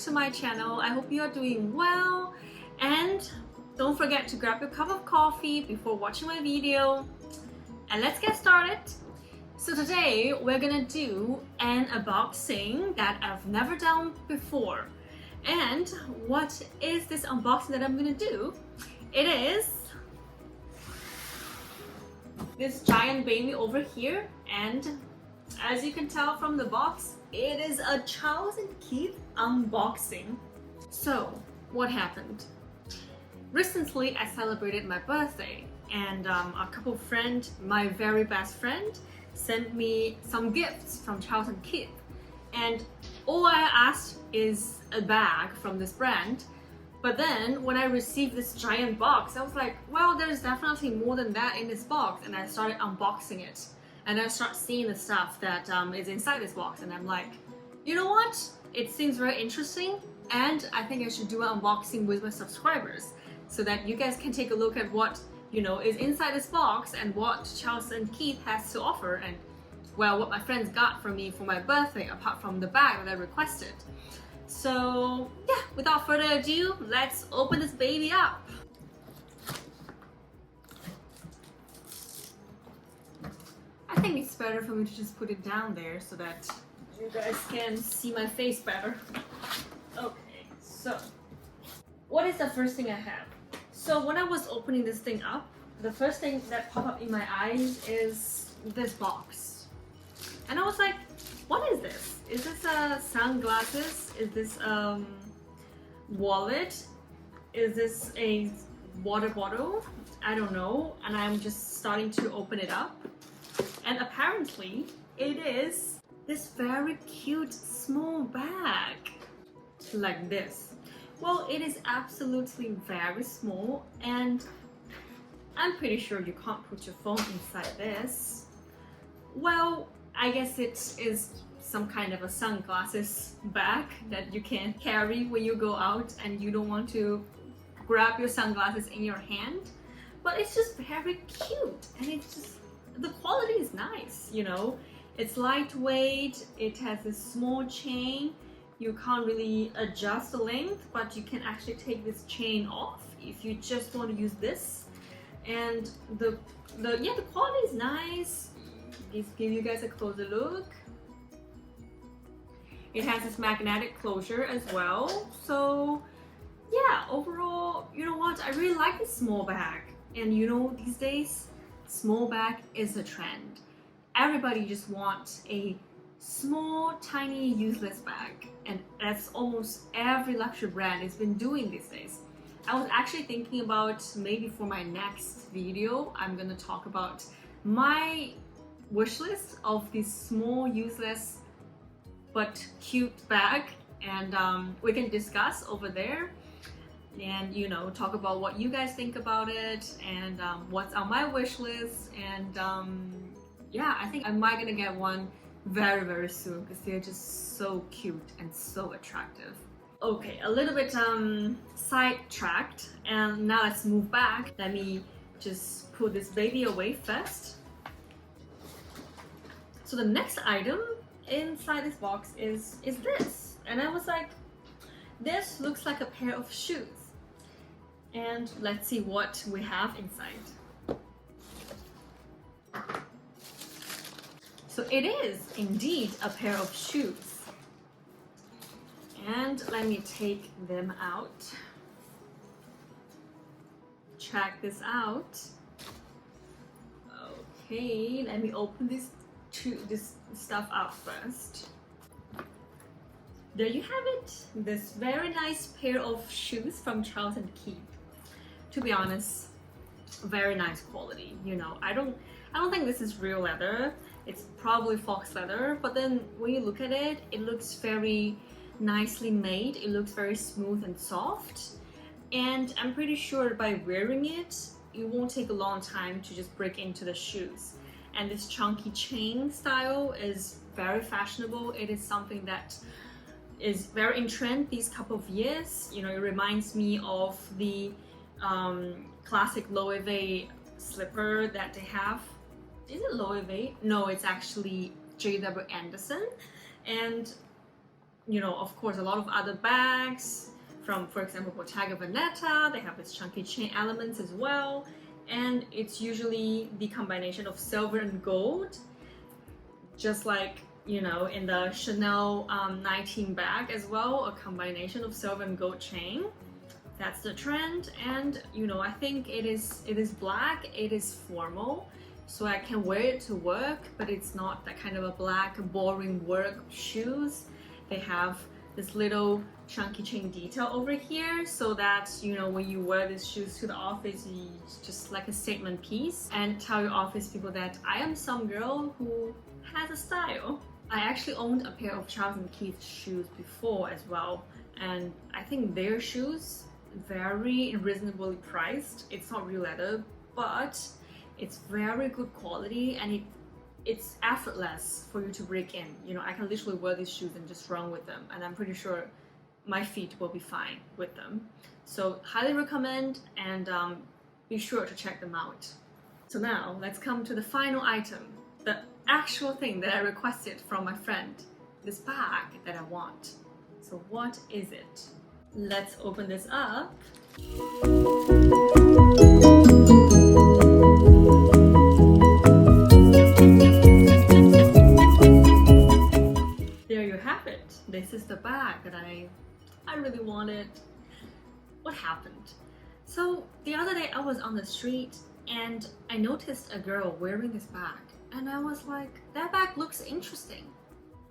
to my channel. I hope you are doing well, and don't forget to grab your cup of coffee before watching my video. And let's get started. So today we're gonna do an unboxing that I've never done before. And what is this unboxing that I'm gonna do? It is this giant baby over here, and as you can tell from the box, it is a Charles and Keith unboxing. So what happened? Recently I celebrated my birthday, and a couple of friends, my very best friend, sent me some gifts from Charles and Keith, and all I asked is a bag from this brand. But then when I received this giant box, I was like, well, there's definitely more than that in this box, and I started unboxing it, and I start seeing the stuff that is inside this box, and I'm like, you know what, it seems very interesting, and I think I should do an unboxing with my subscribers so that you guys can take a look at what, you know, is inside this box and what Charles and Keith has to offer, and well, what my friends got for me for my birthday apart from the bag that I requested. So yeah, without further ado, let's open this baby up. I think it's better for me to just put it down there so that you guys can see my face better. Okay, so what is the first thing I have? So when I was opening this thing up, the first thing that popped up in my eyes is this box. And I was like, what is this? Is this sunglasses? Is this wallet? Is this a water bottle? I don't know. And I'm just starting to open it up. And apparently it is this very cute small bag. Like this. Well, it is absolutely very small, and I'm pretty sure you can't put your phone inside this. Well, I guess it is some kind of a sunglasses bag that you can carry when you go out and you don't want to grab your sunglasses in your hand. But it's just very cute, and it's just, the quality is nice, you know. It's lightweight, it has a small chain. You can't really adjust the length, but you can actually take this chain off if you just want to use this. And the quality is nice. Just give you guys a closer look. It has this magnetic closure as well. So yeah, overall, you know what? I really like this small bag. And you know, these days, small bag is a trend. Everybody just wants a small, tiny, useless bag. And that's almost every luxury brand has been doing these days. I was actually thinking about maybe for my next video, I'm gonna talk about my wish list of this small, useless, but cute bag, and we can discuss over there and, you know, talk about what you guys think about it, and what's on my wish list. And yeah, I think I might gonna get one very, very soon because they're just so cute and so attractive. Okay, a little bit sidetracked, and now let's move back. Let me just put this baby away first. So the next item inside this box is this, and I was like, this looks like a pair of shoes. And let's see what we have inside. So it is indeed a pair of shoes. And let me take them out. Check this out. Okay, let me open this stuff up first. There you have it. This very nice pair of shoes from Charles and Keith. To be honest, very nice quality. You know, I don't think this is real leather. It's probably fox leather, but then when you look at it, it looks very nicely made. It looks very smooth and soft, and I'm pretty sure by wearing it, it won't take a long time to just break into the shoes. And this chunky chain style is very fashionable. It is something that is very in trend these couple of years. You know, it reminds me of the classic Loewe slipper that they have. Is it Loewe? No, it's actually J.W. Anderson. And you know, of course, a lot of other bags from, for example, Bottega Veneta. They have this chunky chain elements as well, and it's usually the combination of silver and gold, just like, you know, in the Chanel 19 bag as well, a combination of silver and gold chain. That's the trend, and you know, I think it is black, it is formal, so I can wear it to work, but it's not that kind of a black boring work shoes. They have this little chunky chain detail over here, so that, you know, when you wear these shoes to the office, it's just like a statement piece, and tell your office people that I am some girl who has a style. I actually owned a pair of Charles and Keith shoes before as well, and I think their shoes very reasonably priced. It's not real leather, but it's very good quality, and it's effortless for you to break in. You know, I can literally wear these shoes and just run with them, and I'm pretty sure my feet will be fine with them. So highly recommend, and be sure to check them out. So now let's come to the final item, the actual thing that I requested from my friend, this bag that I want. So what is it? Let's open this up. There you have it. This is the bag that I really wanted. What happened? So the other day I was on the street and I noticed a girl wearing this bag, and I was like, that bag looks interesting,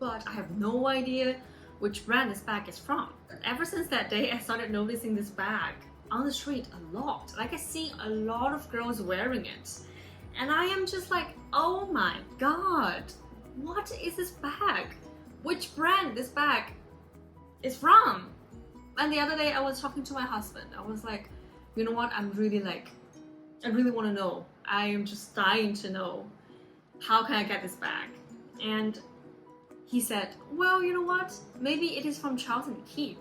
but I have no idea which brand this bag is from. Ever since that day, I started noticing this bag on the street a lot. Like, I see a lot of girls wearing it, and I am just like, oh my god, what is this bag? Which brand this bag is from? And the other day I was talking to my husband. I was like, you know what, I really want to know. I am just dying to know, how can I get this bag? And he said, well, you know what, maybe it is from Charles and Keith.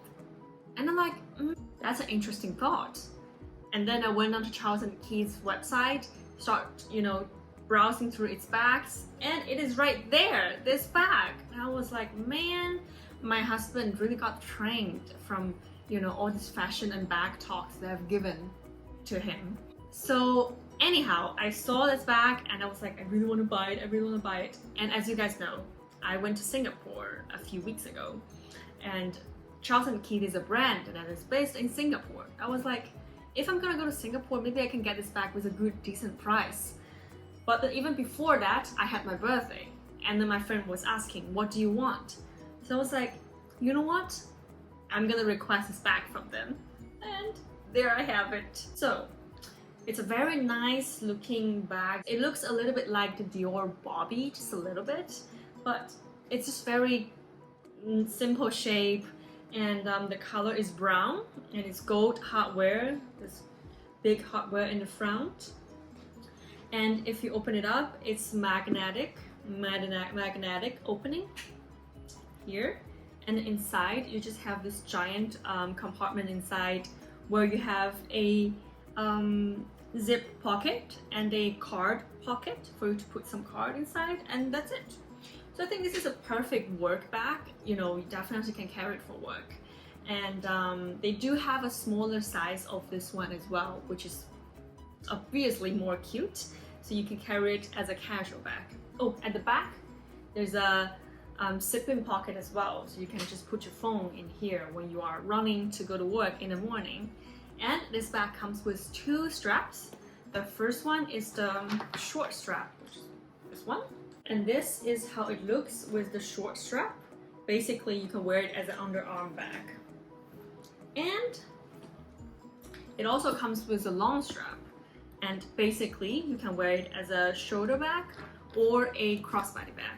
And I'm like, that's an interesting thought. And then I went onto Charles and Keith's website, start, you know, browsing through its bags, and it is right there, this bag. And I was like, man, my husband really got trained from, you know, all this fashion and bag talks that I've given to him. So anyhow, I saw this bag and I was like, I really want to buy it, I really want to buy it. And as you guys know, I went to Singapore a few weeks ago, and Charles and Keith is a brand that is based in Singapore. I was like, if I'm gonna go to Singapore, maybe I can get this bag with a good, decent price. But then even before that, I had my birthday, and then my friend was asking, what do you want? So I was like, you know what? I'm gonna request this bag from them. And there I have it. So it's a very nice looking bag. It looks a little bit like the Dior Bobby, just a little bit, but it's just very simple shape, and the color is brown, and it's gold hardware, this big hardware in the front. And if you open it up, it's magnetic opening here, and inside you just have this giant compartment inside where you have a zip pocket and a card pocket for you to put some card inside, and that's it. So I think this is a perfect work bag. You know, you definitely can carry it for work. And they do have a smaller size of this one as well, which is obviously more cute. So you can carry it as a casual bag. Oh, at the back, there's a zip-in pocket as well. So you can just put your phone in here when you are running to go to work in the morning. And this bag comes with two straps. The first one is the short strap, which is this one. And this is how it looks with the short strap. Basically, you can wear it as an underarm bag. And it also comes with a long strap. And basically, you can wear it as a shoulder bag or a crossbody bag.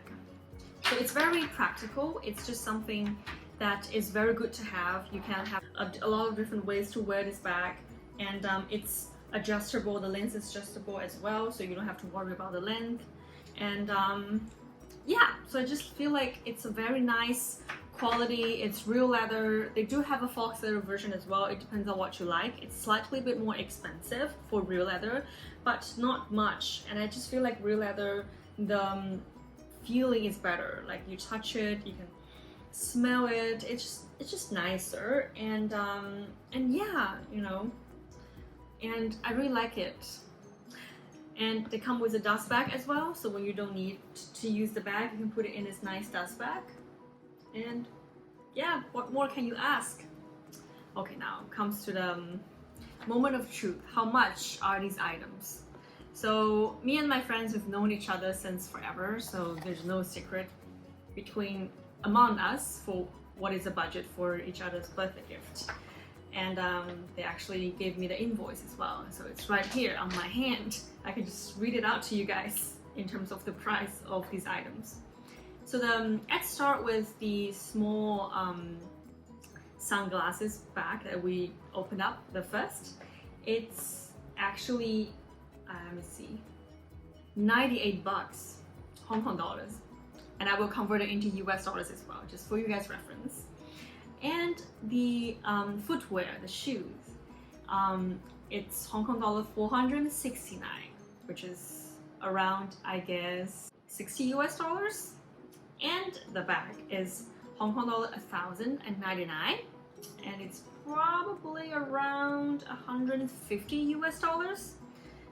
So it's very practical. It's just something that is very good to have. You can have a lot of different ways to wear this bag. And it's adjustable. The length is adjustable as well, so you don't have to worry about the length. And yeah, so I just feel like it's a very nice quality. It's real leather. They do have a fox leather version as well. It depends on what you like. It's slightly a bit more expensive for real leather, but not much. And I just feel like real leather, the feeling is better. Like you touch it, you can smell it, it's just nicer, and yeah, you know, and I really like it. And they come with a dust bag as well, so when you don't need to use the bag, you can put it in this nice dust bag. And yeah, what more can you ask? Okay, now comes to the moment of truth. How much are these items? So me and my friends, we've known each other since forever, so there's no secret among us for what is the budget for each other's birthday gift. And they actually gave me the invoice as well, so it's right here on my hand. I can just read it out to you guys in terms of the price of these items. So let's start with the small sunglasses bag that we opened up the first. It's actually let me see, 98 bucks, Hong Kong dollars, and I will convert it into US dollars as well, just for you guys' reference. And the footwear, the shoes, it's Hong Kong dollar 469, which is around, I guess, 60 US dollars. And the bag is Hong Kong dollar 1,099, and it's probably around 150 US dollars.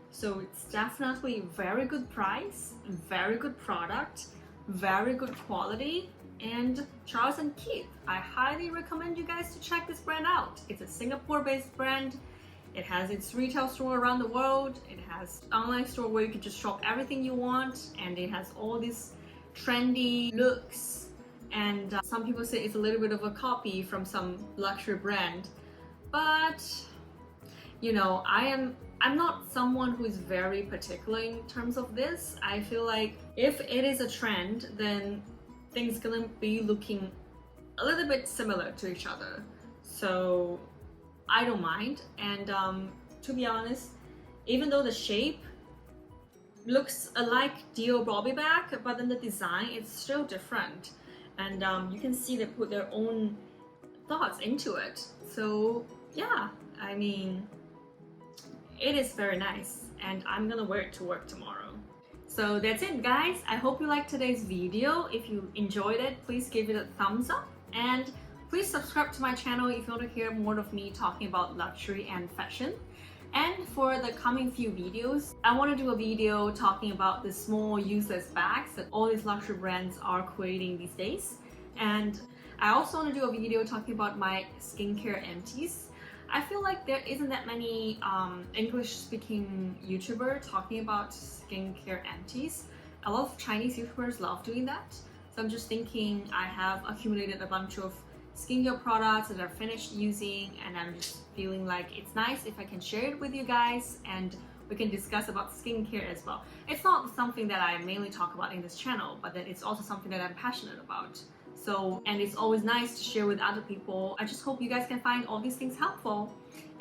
So it's definitely very good price, very good product, very good quality. And Charles & Keith, I highly recommend you guys to check this brand out. It's a Singapore-based brand. It has its retail store around the world. It has an online store where you can just shop everything you want, and it has all these trendy looks. And some people say it's a little bit of a copy from some luxury brand, but you know, I'm not someone who is very particular in terms of this. I feel like if it is a trend, then things gonna be looking a little bit similar to each other, so I don't mind. And to be honest, even though the shape looks alike Dio Bobby bag, but then the design is still different, and you can see they put their own thoughts into it. So yeah, I mean, it is very nice, and I'm gonna wear it to work tomorrow. So that's it, guys. I hope you liked today's video. If you enjoyed it, please give it a thumbs up, and please subscribe to my channel if you want to hear more of me talking about luxury and fashion. And for the coming few videos, I want to do a video talking about the small useless bags that all these luxury brands are creating these days. And I also want to do a video talking about my skincare empties. I feel like there isn't that many English-speaking YouTubers talking about skincare empties. A lot of Chinese YouTubers love doing that. So I'm just thinking, I have accumulated a bunch of skincare products that I've finished using, and I'm just feeling like it's nice if I can share it with you guys, and we can discuss about skincare as well. It's not something that I mainly talk about in this channel, but then it's also something that I'm passionate about. So, and it's always nice to share with other people. I just hope you guys can find all these things helpful,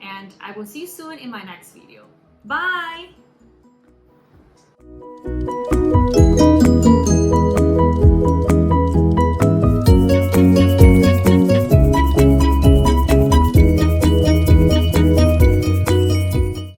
and I will see you soon in my next video. Bye!